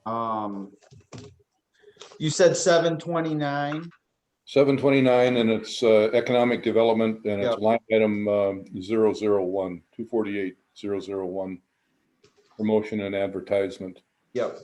You said 729. 729, and it's economic development, and it's Yep. line item 001, 248,001, promotion and advertisement. Yep.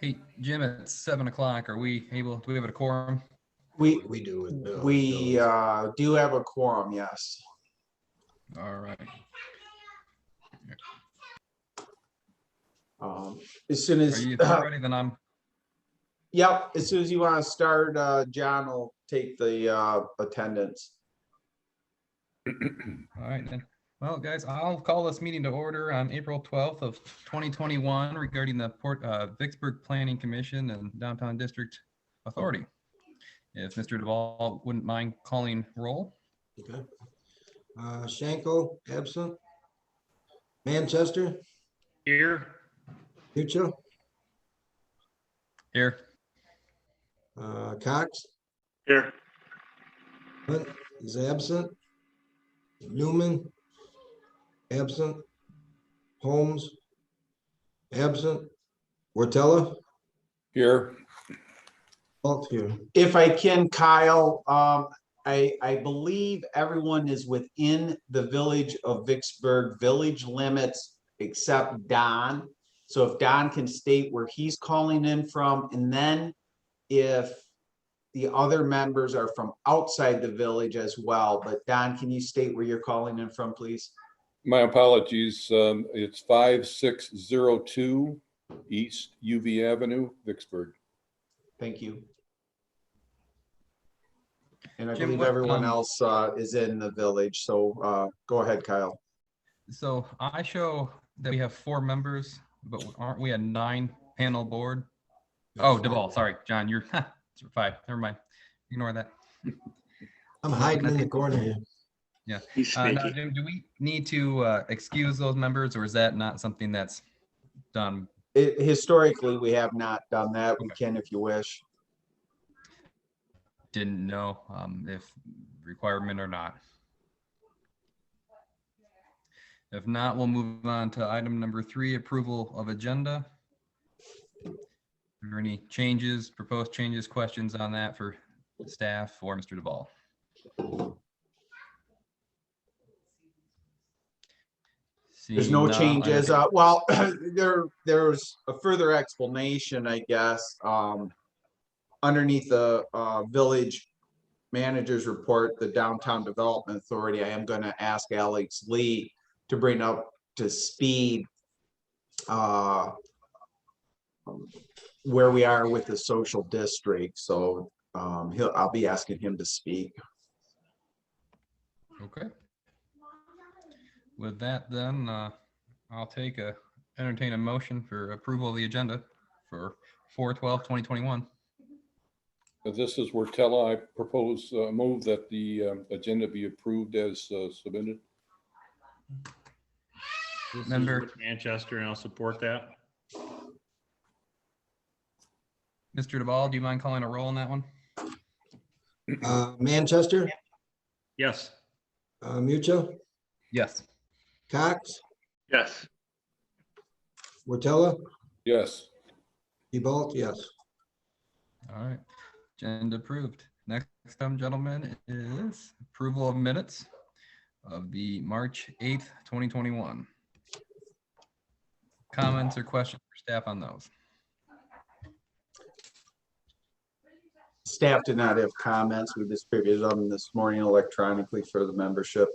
Hey, Jim, it's 7 o'clock. Are we able, do we have a quorum? We do with Bill. we do have a quorum, yes. All right. As soon Are as you ready? Then I'm, yep, as soon as you want to start, John will take the attendance. all right then. Well, guys, I'll call this meeting to order on April 12th of 2021 regarding the Vicksburg Planning Commission and Downtown District Authority. If Mr. Duvall wouldn't mind calling roll. Okay. Schenkel, absent. Manchester, Here. Mucho, Here. Cox Here. Hunt is absent. Newman, absent. Holmes, absent. Wortella, Here, Alt here. If I can, Kyle, I believe everyone is within the village of Vicksburg village limits except Don. So if Don can state where he's calling in from, and then if the other members are from outside the village as well. But Don, can you state where you're calling in from, please? my apologies. It's 5602 East UV Avenue, Vicksburg. Thank you. And I Jim, believe what, everyone else is in the village. So go ahead, Kyle. So I show that we have 4 members, but aren't we a 9-panel board? Oh, Duvall, sorry, John, you're 5. Never mind. Ignore that. I'm hiding in the corner here. Yeah. He's Now, sneaky. Jim, do we need to excuse those members, or is that not something that's done? Historically, we have not done that. We Okay. can if you wish. Didn't know if requirement or not. If not, we'll move on to item number 3, approval of agenda. Are there any changes, proposed changes, questions on that for staff or Mr. Duvall? There's Seeing no none, changes. Well, there's a further explanation, I guess. Underneath the village manager's report, the Downtown Development Authority, I am going to ask Alex Lee to bring up to speed where we are with the social district. So I'll be asking him to speak. Okay. With that, then I'll entertain a motion for approval of the agenda for 4/12/2021. This is Wortella. I propose move that the agenda be approved as submitted. This is Member- Manchester, and I'll support that. Mr. Duvall, do you mind calling a roll on that one? Manchester, Yes. Mucho, Yes. Cox, Yes. Wortella, Yes. Ebalt, yes. All right, agenda approved. Next item, gentlemen, is approval of minutes of the March 8th, 2021. Comments or questions for staff on those? Staff did not have comments. We distributed them this morning electronically for the membership.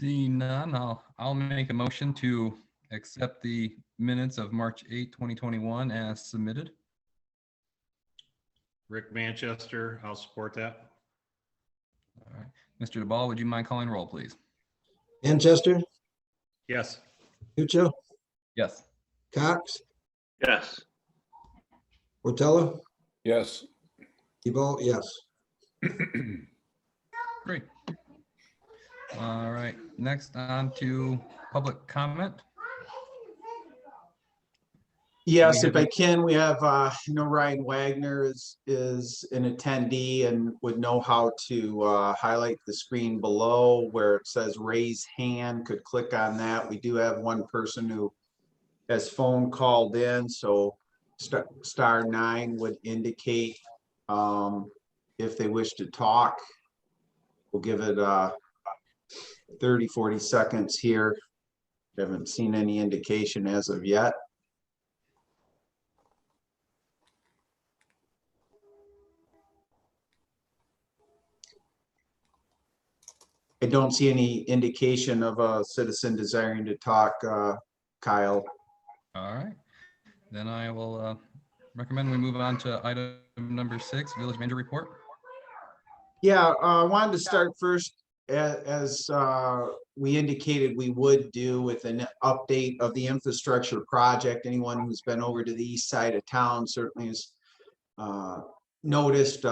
Seeing none, I'll make a motion to accept the minutes of March 8th, 2021 as submitted. Rick Manchester, I'll support that. All right, Mr. DeBall, would you mind calling roll, please? Manchester, Yes. Mucho, Yes. Cox, Yes. Wortella, Yes. Ebolt, yes. Great. All right, next on to public comment. Yes, We if I can, we have, Ryan Wagner is an attendee and would know how to highlight the screen below where it says raise hand, could click on that. We do have one person who has phone called in, so *9 would indicate if they wish to talk. We'll give it 30, 40 seconds here. Haven't seen any indication as of yet. I don't see any indication of a citizen desiring to talk, Kyle. All right, then I will recommend we move on to item number 6, village manager report. Yeah, I wanted to start first as we indicated we would do with an update of the infrastructure project. Anyone who's been over to the east side of town certainly has noticed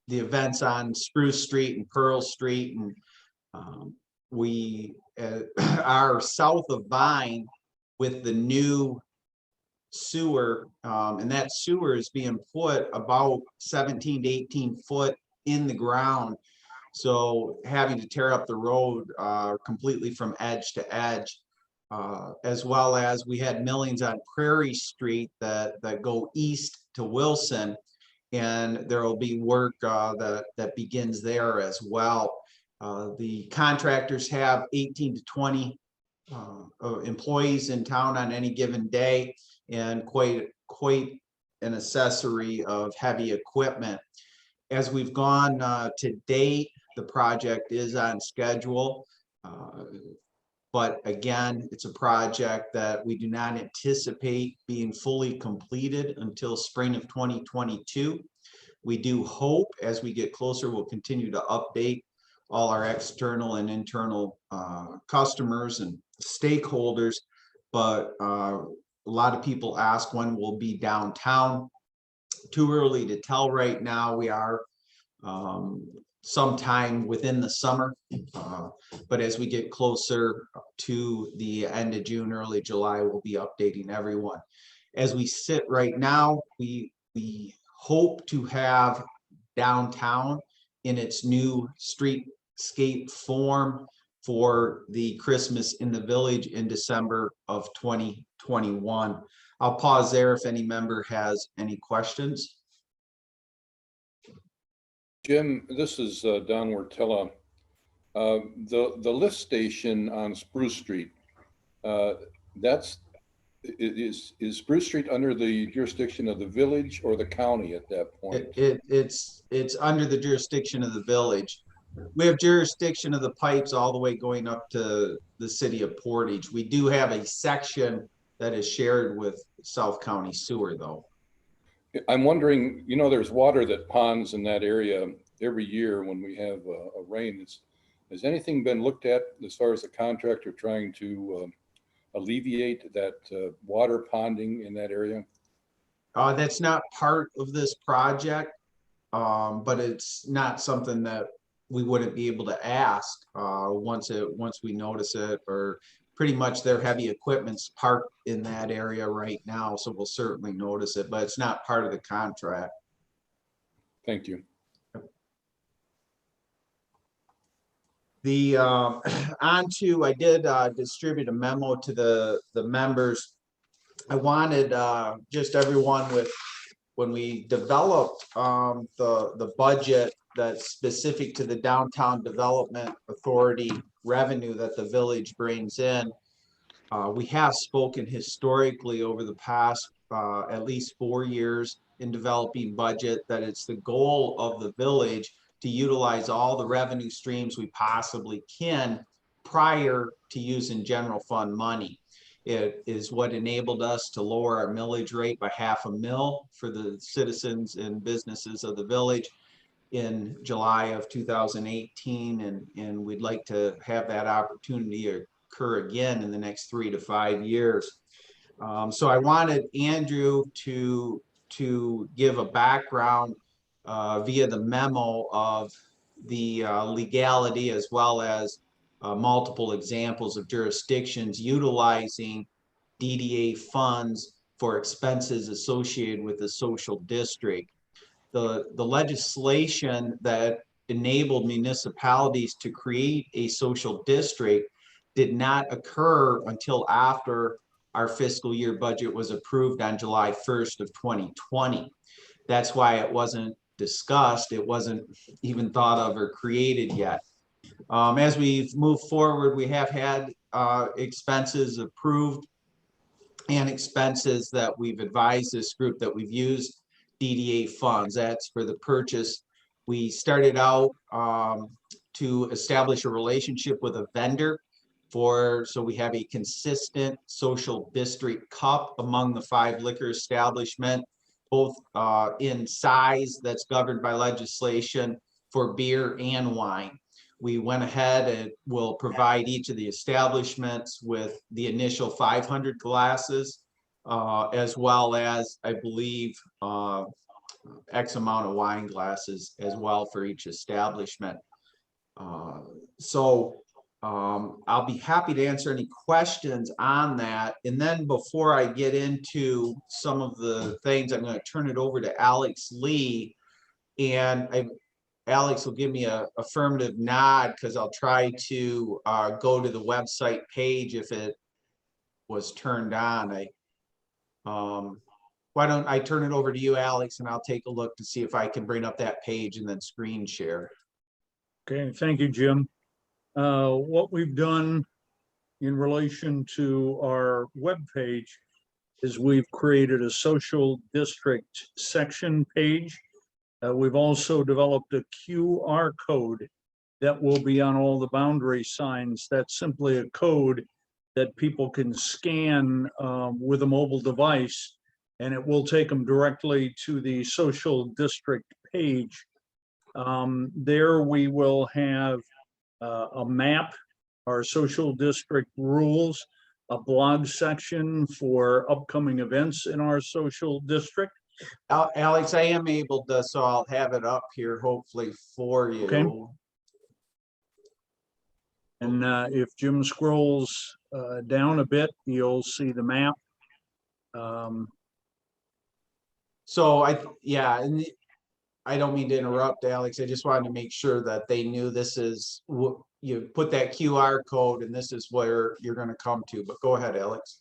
the events on Spruce Street and Pearl Street, and we are south of Vine with the new sewer, and that sewer is being put about 17 to 18 foot in the ground, so having to tear up the road completely from edge to edge, as well as we had millings on Prairie Street that go east to Wilson, and there will be work that begins there as well. The contractors have 18 to 20 employees in town on any given day, and quite an accessory of heavy equipment. As we've gone to date, the project is on schedule. But again, it's a project that we do not anticipate being fully completed until spring of 2022. We do hope as we get closer, we'll continue to update all our external and internal customers and stakeholders. But a lot of people ask when we'll be downtown. Too early to tell right now. We are sometime within the summer, but as we get closer to the end of June, early July, we'll be updating everyone. As we sit right now, we hope to have downtown in its new streetscape form for the Christmas in the Village in December of 2021. I'll pause there if any member has any questions. Jim, this is Don Wortella. The lift station on Spruce Street, is Spruce Street under the jurisdiction of the village or the county at that point? It's under the jurisdiction of the village. We have jurisdiction of the pipes all the way going up to the city of Portage. We do have a section that is shared with South County Sewer, though. I'm wondering, there's water that ponds in that area every year when we have a rain. Has anything been looked at as far as the contractor trying to alleviate that water ponding in that area? That's not part of this project, but it's not something that we wouldn't be able to ask once we notice it. Or pretty much their heavy equipment's parked in that area right now, so we'll certainly notice it, but it's not part of the contract. Thank you. The onto, I did distribute a memo to the members. I wanted just everyone with, when we developed the budget that's specific to the Downtown Development Authority revenue that the village brings in, we have spoken historically over the past at least 4 years in developing budget that it's the goal of the village to utilize all the revenue streams we possibly can prior to using general fund money. It is what enabled us to lower our millage rate by $0.5 for the citizens and businesses of the village in July of 2018. And we'd like to have that opportunity occur again in the next 3 to 5 years. So I wanted Andrew to give a background via the memo of the legality, as well as multiple examples of jurisdictions utilizing DDA funds for expenses associated with the social district. The legislation that enabled municipalities to create a social district did not occur until after our fiscal year budget was approved on July 1st of 2020. That's why it wasn't discussed. It wasn't even thought of or created yet. As we've moved forward, we have had expenses approved and expenses that we've advised this group that we've used DDA funds. That's for the purchase. We started out to establish a relationship with a vendor so we have a consistent social district cup among the 5 liquor establishments, both in size that's governed by legislation for beer and wine. We went ahead and will provide each of the establishments with the initial 500 glasses, as well as, I believe, X amount of wine glasses as well for each establishment. I'll be happy to answer any questions on that. And then before I get into some of the things, I'm going to turn it over to Alex Lee. And Alex will give me a affirmative nod, because I'll try to go to the website page if it was turned on. Why don't I turn it over to you, Alex, and I'll take a look to see if I can bring up that page and then screen share. Okay, thank you, Jim. What we've done in relation to our webpage is we've created a social district section page. We've also developed a QR code that will be on all the boundary signs. That's simply a code that people can scan with a mobile device, and it will take them directly to the social district page. There we will have a map, our social district rules, a blog section for upcoming events in our social district. Alex, I am able to, so I'll have it up here hopefully for you. Okay. And if Jim scrolls down a bit, you'll see the map. So and I don't mean to interrupt, Alex. I just wanted to make sure that they knew this is, you put that QR code and this is where you're going to come to, but go ahead, Alex.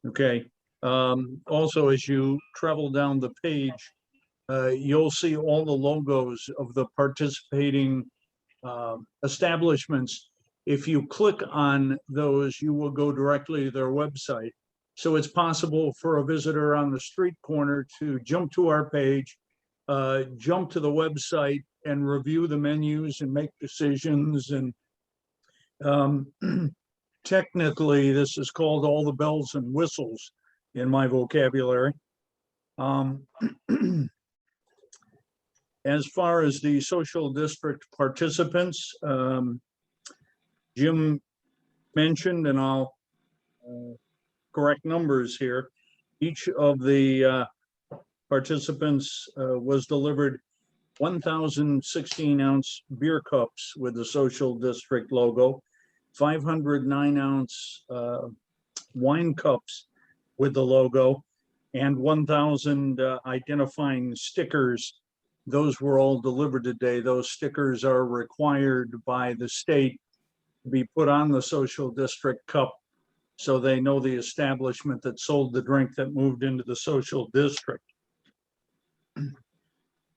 Okay. Also, as you travel down the page, you'll see all the logos of the participating establishments. If you click on those, you will go directly to their website. So it's possible for a visitor on the street corner to jump to our page, jump to the website and review the menus and make decisions. And technically, this is called all the bells and whistles in my vocabulary. As far as the social district participants, Jim mentioned, and I'll correct numbers here, each of the participants was delivered 1,016-ounce beer cups with the social district logo, 509-ounce wine cups with the logo, and 1,000 identifying stickers. Those were all delivered today. Those stickers are required by the state be put on the social district cup so they know the establishment that sold the drink that moved into the social district.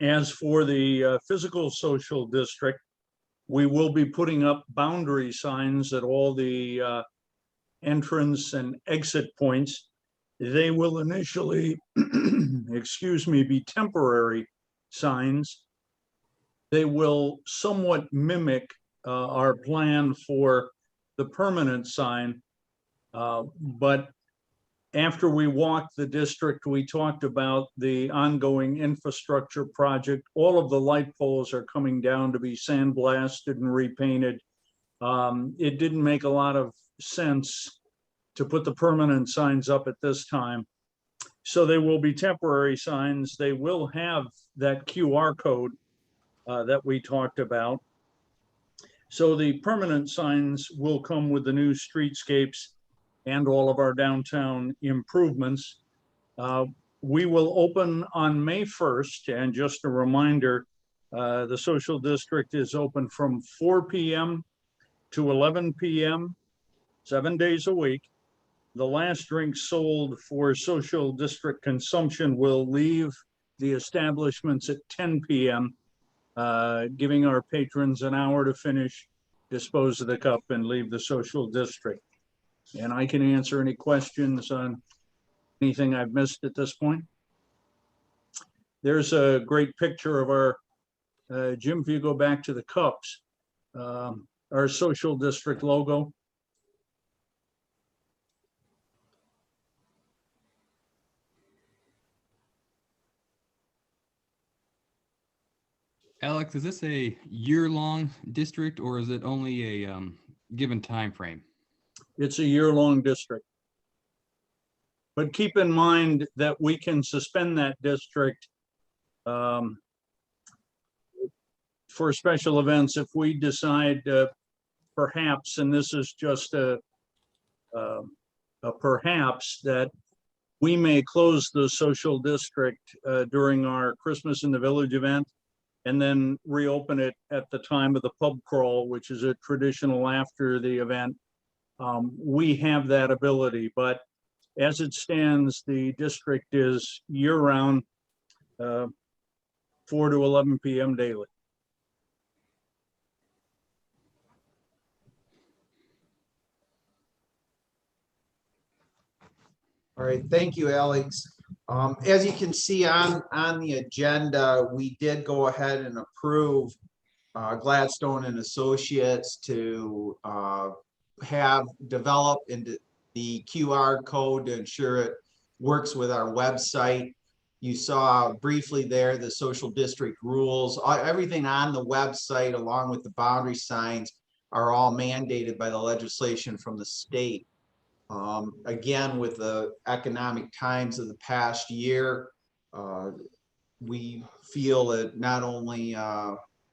As for the physical social district, we will be putting up boundary signs at all the entrance and exit points. They will initially, excuse me, be temporary signs. They will somewhat mimic our plan for the permanent sign. But after we walked the district, we talked about the ongoing infrastructure project. All of the light poles are coming down to be sandblasted and repainted. It didn't make a lot of sense to put the permanent signs up at this time. So they will be temporary signs. They will have that QR code that we talked about. So the permanent signs will come with the new streetscapes and all of our downtown improvements. We will open on May 1st, and just a reminder, the social district is open from 4 p.m. to 11 p.m., 7 days a week. The last drink sold for social district consumption will leave the establishments at 10 p.m., giving our patrons an hour to finish, dispose of the cup, and leave the social district. And I can answer any questions on anything I've missed at this point. There's a great picture of our, Jim, if you go back to the cups, our social district logo. Alex, is this a year-long district or is it only a given time frame? It's a year-long district. But keep in mind that we can suspend that district for special events if we decide perhaps, and this is just a perhaps, that we may close the social district during our Christmas in the Village event and then reopen it at the time of the pub crawl, which is a traditional after the event. We have that ability, but as it stands, the district is year-round, 4 to 11 p.m. daily. All right, thank you, Alex. As you can see on the agenda, we did go ahead and approve Gladstone and Associates to have developed into the QR code to ensure it works with our website. You saw briefly there the social district rules. Everything on the website, along with the boundary signs, are all mandated by the legislation from the state. Again, with the economic times of the past year, we feel it not only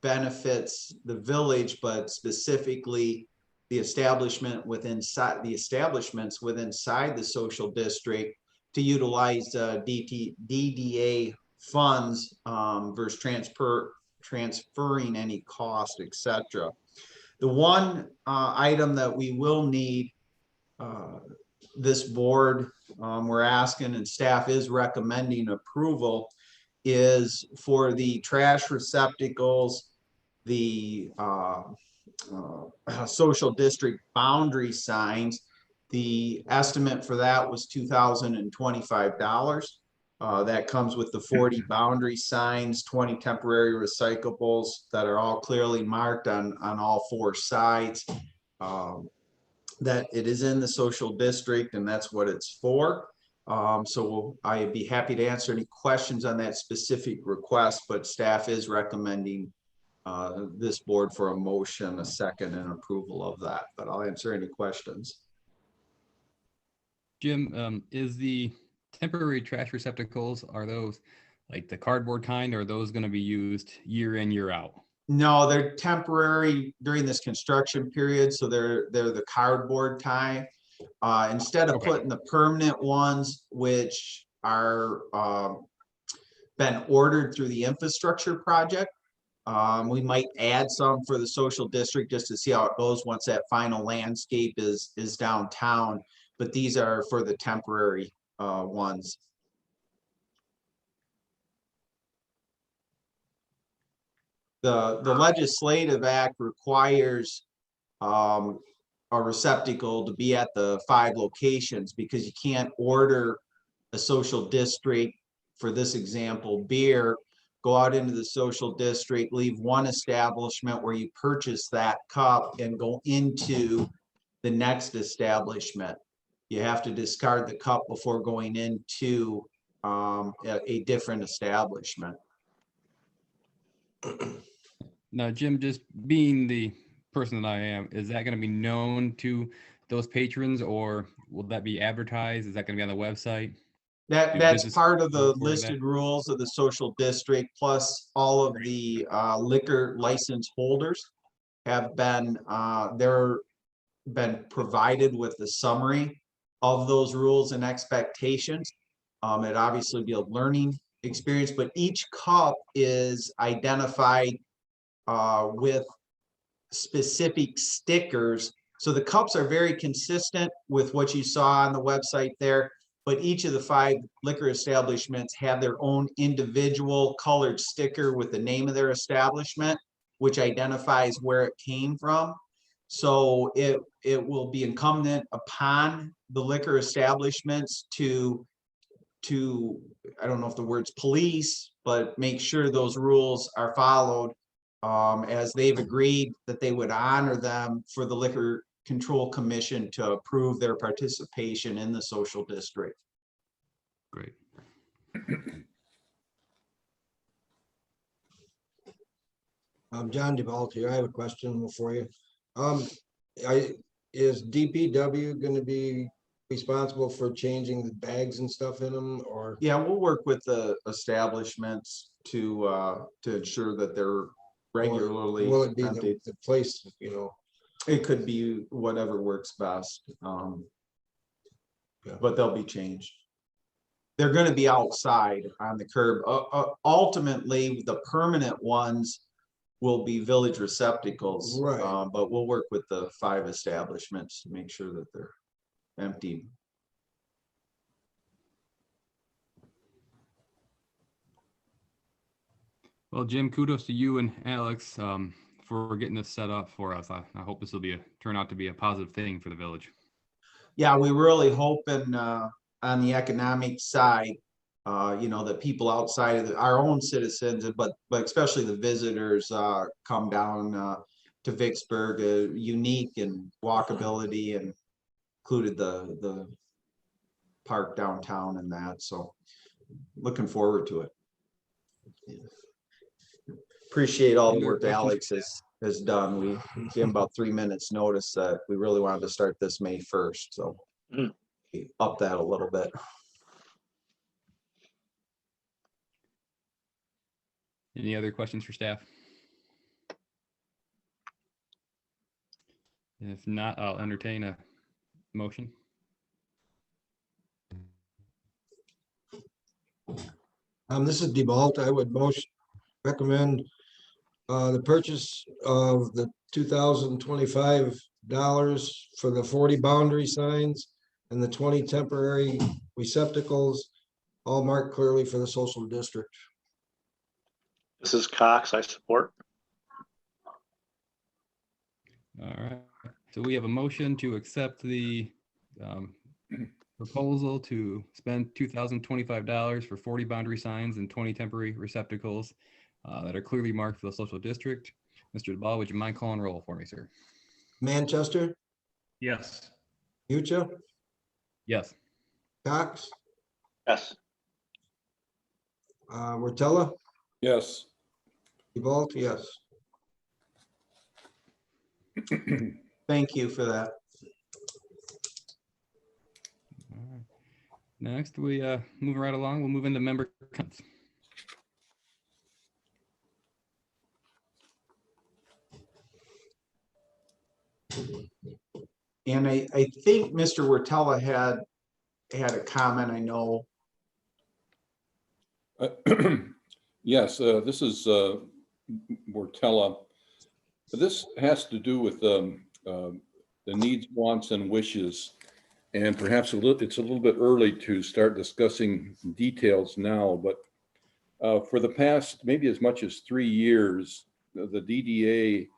benefits the village, but specifically the establishments within the social district to utilize DDA funds versus transferring any cost, etc. The one item that we will need this board, we're asking and staff is recommending approval, is for the trash receptacles, the social district boundary signs. The estimate for that was $2,025. That comes with the 40 boundary signs, 20 temporary recyclables that are all clearly marked on all 4 sides. That it is in the social district and that's what it's for. So I'd be happy to answer any questions on that specific request, but staff is recommending this board for a motion, a second, and approval of that, but I'll answer any questions. Jim, is the temporary trash receptacles, are those like the cardboard kind, or are those going to be used year in, year out? No, they're temporary during this construction period, so they're the cardboard type. Instead of putting the permanent ones, which are been ordered through the infrastructure project, We might add some for the social district just to see how it goes once that final landscape is downtown. But these are for the temporary ones. The legislative act requires a receptacle to be at the 5 locations, because you can't order a social district, for this example, beer, go out into the social district, leave one establishment where you purchase that cup and go into the next establishment. You have to discard the cup before going into a different establishment. Now, Jim, just being the person that I am, is that going to be known to those patrons, or will that be advertised? Is that going to be on the website? Do That's business part of the report that? listed rules of the social district, plus all of the liquor license holders have been, they're been provided with the summary of those rules and expectations. It obviously be a learning experience, but each cup is identified with specific stickers. So the cups are very consistent with what you saw on the website there, but each of the 5 liquor establishments have their own individual colored sticker with the name of their establishment, which identifies where it came from. So it will be incumbent upon the liquor establishments to I don't know if the word's police, but make sure those rules are followed, as they've agreed that they would honor them for the Liquor Control Commission to approve their participation in the social district. Great. John DeVault here. I have a question for you. Is DPW going to be responsible for changing the bags and stuff in them, or? Yeah, we'll work with the establishments to ensure that they're regularly Will it be emptied. the place, you know? It could be whatever works best, Yeah. but they'll be changed. They're going to be outside on the curb. Ultimately, the permanent ones will be village receptacles, Right. But we'll work with the 5 establishments to make sure that they're emptied. Well, Jim, kudos to you and Alex for getting this set up for us. I hope this will turn out to be a positive thing for the village. Yeah, we really hoping on the economic side, that people outside of our own citizens, but especially the visitors come down to Vicksburg, unique and walkability, and included the park downtown and that. So looking forward to it. Appreciate all the work Alex has done. We gave him about 3 minutes notice that we really wanted to start this May 1st. So we up that a little bit. Any other questions for staff? If not, I'll entertain a motion. This is DeVault. I would recommend the purchase of the $2,025 for the 40 boundary signs and the 20 temporary receptacles, all marked clearly for the social district. This is Cox. I support. All right. So we have a motion to accept the proposal to spend $2,025 for 40 boundary signs and 20 temporary receptacles that are clearly marked for the social district. Mr. DeBall, would you mind calling roll for me, sir? Manchester, Yes. Mucha, Yes. Cox, Yes. Wortella, Yes. DeVault, yes. Thank you for that. All right. Next, we move right along. We'll move into member comments. And I think Mr. Wortella had a comment, I know. Yes, this is Mortella. This has to do with the needs, wants, and wishes. And perhaps it's a little bit early to start discussing details now, but for the past maybe as much as 3 years, the DDA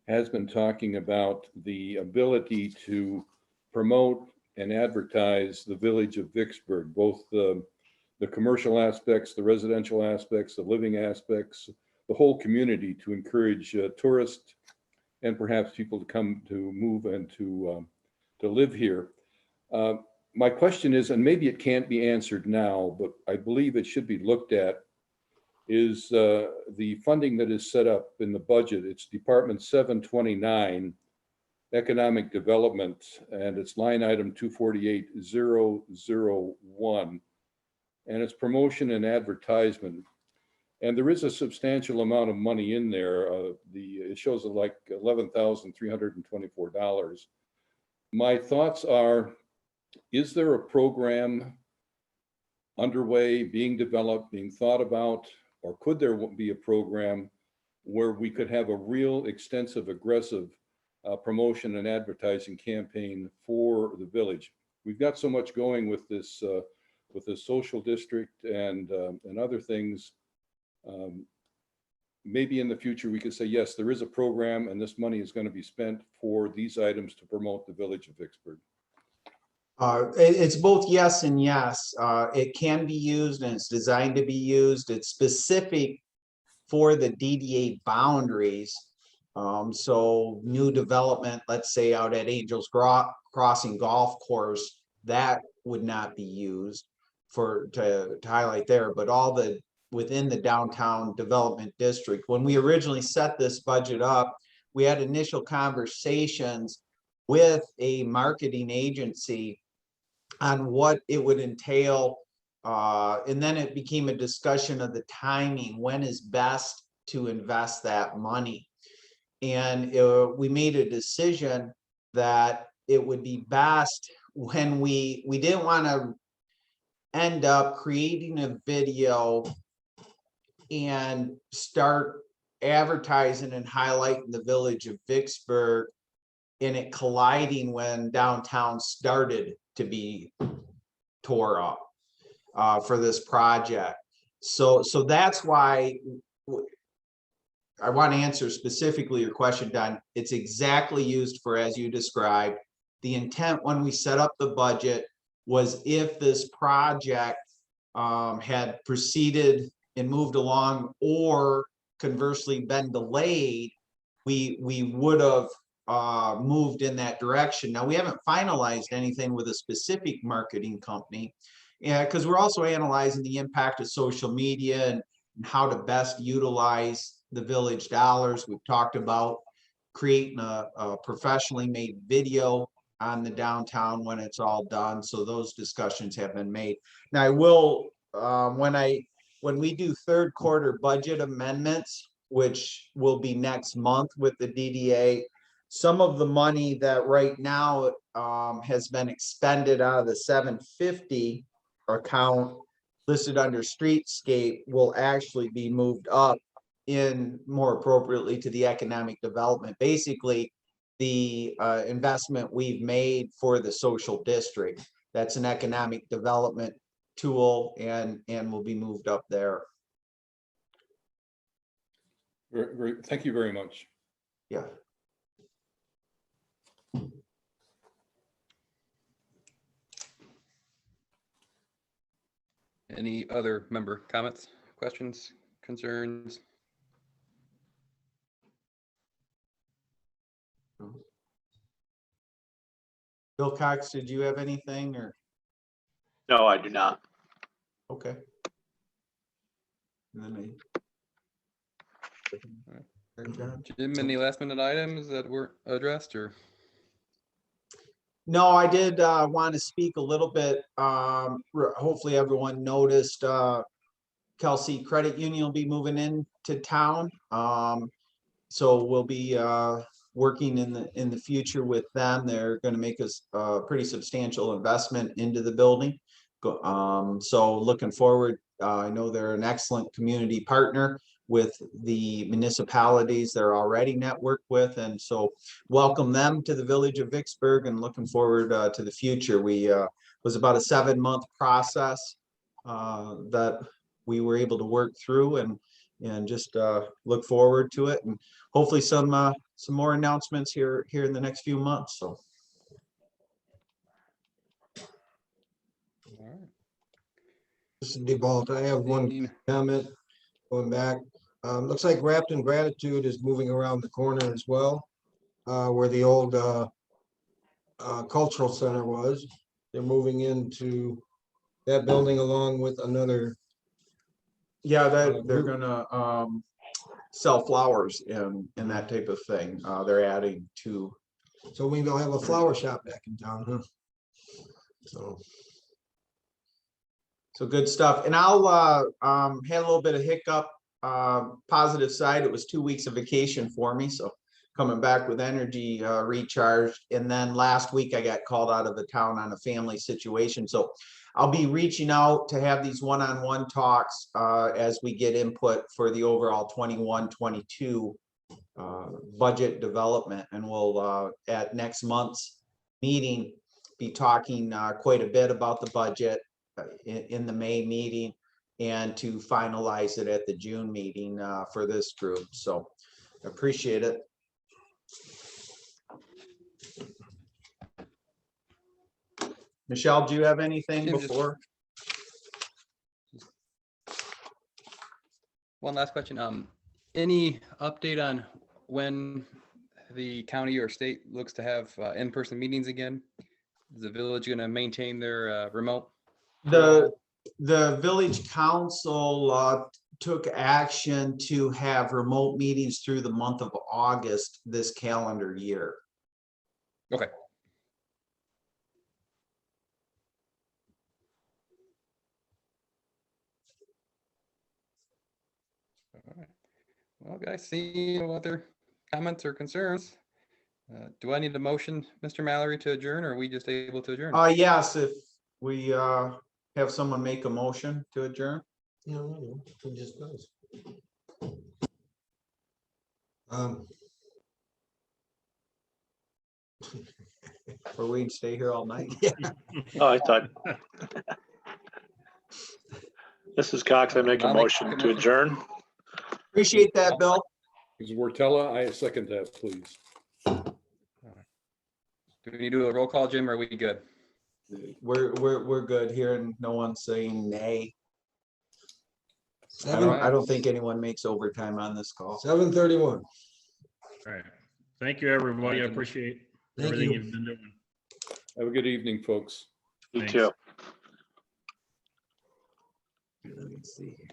has been talking about the ability to promote and advertise the village of Vicksburg, both the commercial aspects, the residential aspects, the living aspects, the whole community, to encourage tourists and perhaps people to come to move and to live here. My question is, and maybe it can't be answered now, but I believe it should be looked at, is the funding that is set up in the budget. It's Department 729, Economic Development, and it's line item 248001, and it's promotion and advertisement. And there is a substantial amount of money in there. It shows like $11,324. My thoughts are, is there a program underway, being developed, being thought about, or could there be a program where we could have a real extensive, aggressive promotion and advertising campaign for the village? We've got so much going with this social district and other things. Maybe in the future we could say, yes, there is a program and this money is going to be spent for these items to promote the village of Vicksburg. It's both yes and yes. It can be used and it's designed to be used. It's specific for the DDA boundaries. So new development, let's say out at Angels Crossing Golf Course, that would not be used to highlight there, but all the within the downtown development district. When we originally set this budget up, we had initial conversations with a marketing agency on what it would entail. And then it became a discussion of the timing, when is best to invest that money. And we made a decision that it would be best when we didn't want to end up creating a video and start advertising and highlighting the village of Vicksburg and it colliding when downtown started to be tore up for this project. So that's why I want to answer specifically your question, Don. It's exactly used for, as you described. The intent when we set up the budget was if this project had proceeded and moved along, or conversely been delayed, we would have moved in that direction. Now, we haven't finalized anything with a specific marketing company, because we're also analyzing the impact of social media and how to best utilize the village dollars. We've talked about creating a professionally made video on the downtown when it's all done. So those discussions have been made. Now, I will, when we do third quarter budget amendments, which will be next month with the DDA, some of the money that right now has been expended out of the 750 account listed under streetscape will actually be moved up in more appropriately to the economic development. Basically, the investment we've made for the social district, that's an economic development tool, and will be moved up there. Thank you very much. Yeah. Any other member comments, questions, concerns? Bill Cox, did you have anything, or? No, I do not. Okay. And then Jim, any last minute items that were addressed, or? No, I did want to speak a little bit. Hopefully everyone noticed Kelsey Credit Union will be moving into town. So we'll be working in the future with them. They're going to make us a pretty substantial investment into the building. So looking forward. I know they're an excellent community partner. with the municipalities they're already networked with. And so welcome them to the village of Vicksburg and looking forward to the future. We was about a 7-month process that we were able to work through and just look forward to it, and hopefully some more announcements here in the next few months. So All right. This is DeBalt. I have one Seeing- comment going back. Looks like Rapton Gratitude is moving around the corner as well, where the old cultural center was. They're moving into that building along with another. yeah, that they're gonna sell flowers and that type of thing. They're adding to. So we will have a flower shop back in town, huh? So good stuff. And I'll had a little bit of hiccup. Positive side, it was 2 weeks of vacation for me, so coming back with energy recharged. And then last week I got called out of the town on a family situation. So I'll be reaching out to have these one-on-one talks as we get input for the overall 21-22 budget development. And we'll at next month's meeting be talking quite a bit about the budget in the May meeting, and to finalize it at the June meeting for this group. So appreciate it. Michelle, do you have anything Jim, just- before? One last question. Any update on when the county or state looks to have in-person meetings again? Is the village going to maintain their remote? The village council took action to have remote meetings through the month of August this calendar year. Okay. All right. Well, guys, see no other comments or concerns. Do I need a motion, Mr. Mallory, to adjourn, or are we just able to adjourn? Yes, if we have someone make a motion to adjourn. No, it just does. Or we'd stay here all night. Oh, I thought. This is Cox. I make a I'll make motion a to motion. adjourn. Appreciate that, Bill. Ms. Wortella, I second that, please. Do we need to do a roll call, Jim, or are we good? We're good here, and no one's saying nay. I 7:31. don't think anyone makes overtime on this call. 7:31. All right. Thank you, everybody. I Thank you. appreciate Thank everything you. you've been doing. Have a good evening, folks. Me Thanks. too. Let me see here.